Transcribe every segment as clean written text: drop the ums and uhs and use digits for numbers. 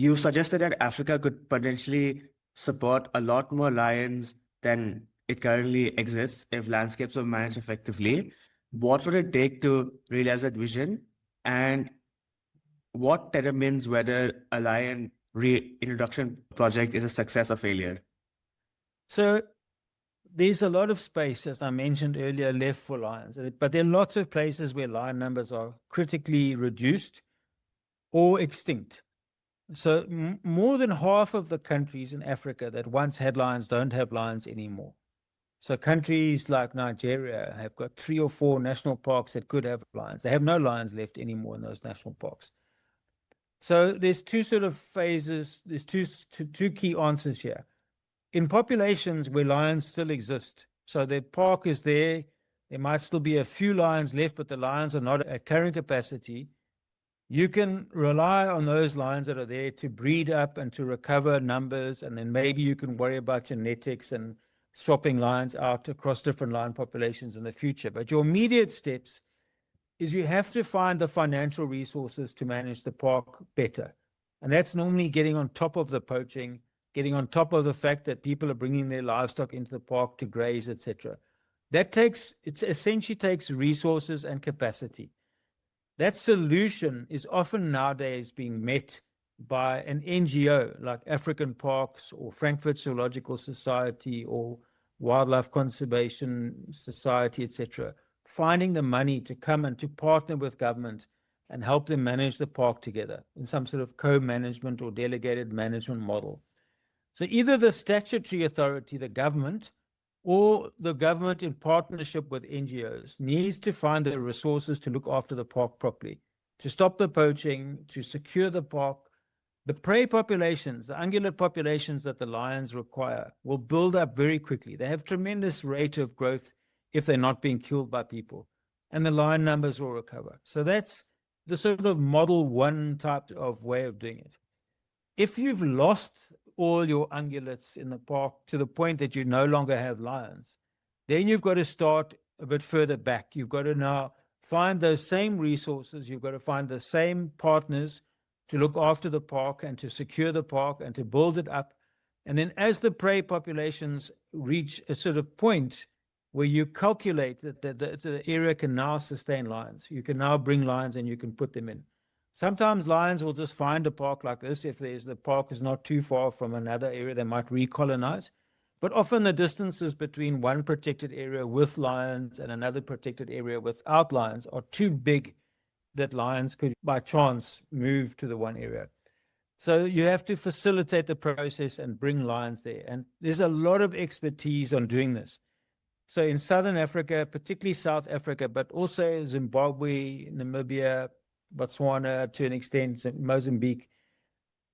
You suggested that Africa could potentially support a lot more lions than it currently exists if landscapes were managed effectively. What would it take to realize that vision? And what determines whether a lion reintroduction project is a success or failure? So there's a lot of space, as I mentioned earlier, left for lions, but there are lots of places where lion numbers are critically reduced or extinct. So more than half of the countries in Africa that once had lions don't have lions anymore. So countries like Nigeria have got 3 or 4 national parks that could have lions. They have no lions left anymore in those national parks. So there's two sort of phases. There's two key answers here. In populations where lions still exist, so the park is there, there might still be a few lions left, but the lions are not at carrying capacity. You can rely on those lions that are there to breed up and to recover numbers, and then maybe you can worry about genetics and swapping lions out across different lion populations in the future. But your immediate steps is you have to find the financial resources to manage the park better. And that's normally getting on top of the poaching, getting on top of the fact that people are bringing their livestock into the park to graze, etc. It essentially takes resources and capacity. That solution is often nowadays being met by an NGO like African Parks or Frankfurt Zoological Society or Wildlife Conservation Society, etc., finding the money to come and to partner with government and help them manage the park together in some sort of co-management or delegated management model. So either the statutory authority, the government, or the government in partnership with NGOs needs to find the resources to look after the park properly, to stop the poaching, to secure the park. The prey populations, the ungulate populations that the lions require will build up very quickly. They have tremendous rate of growth if they're not being killed by people, and the lion numbers will recover. So that's the sort of model one type of way of doing it. If you've lost all your ungulates in the park to the point that you no longer have lions, then you've got to start a bit further back. You've got to now find those same resources. You've got to find the same partners to look after the park and to secure the park and to build it up. And then as the prey populations reach a sort of point where you calculate that the area can now sustain lions, you can now bring lions and you can put them in. Sometimes lions will just find a park like this. If the park is not too far from another area, they might recolonize. But often the distances between one protected area with lions and another protected area without lions are too big that lions could, by chance, move to the one area. So you have to facilitate the process and bring lions there. And there's a lot of expertise on doing this. So in Southern Africa, particularly South Africa, but also Zimbabwe, Namibia, Botswana, to an extent, Mozambique,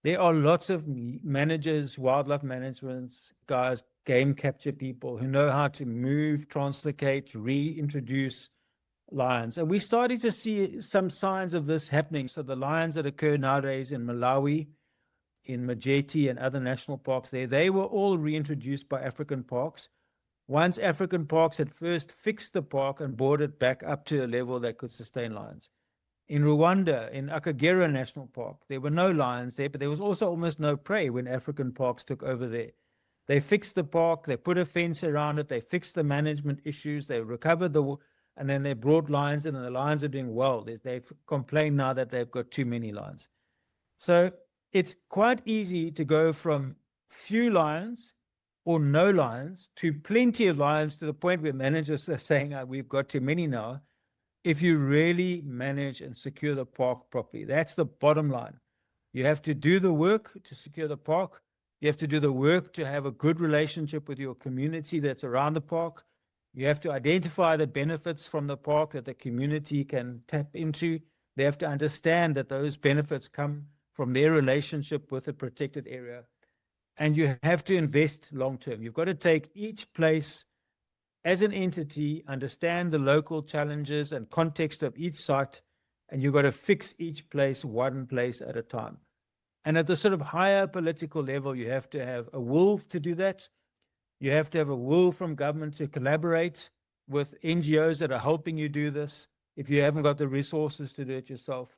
there are lots of managers, wildlife management guys, game capture people who know how to move, translocate, reintroduce lions. And we're starting to see some signs of this happening. So the lions that occur nowadays in Malawi, in Majete and other national parks there, they were all reintroduced by African parks. Once African parks had first fixed the park and brought it back up to a level that could sustain lions. In Rwanda, in Akagera National Park, there were no lions there, but there was also almost no prey when African parks took over there. They fixed the park, they put a fence around it, they fixed the management issues, they recovered and then they brought lions in, and the lions are doing well. They've complained now that they've got too many lions. So it's quite easy to go from few lions or no lions to plenty of lions, to the point where managers are saying, we've got too many now, if you really manage and secure the park properly. That's the bottom line. You have to do the work to secure the park. You have to do the work to have a good relationship with your community that's around the park. You have to identify the benefits from the park that the community can tap into. They have to understand that those benefits come from their relationship with a protected area. And you have to invest long term. You've got to take each place as an entity, understand the local challenges and context of each site, and you've got to fix each place one place at a time. And at the sort of higher political level, you have to have a will to do that. You have to have a will from government to collaborate with NGOs that are helping you do this if you haven't got the resources to do it yourself.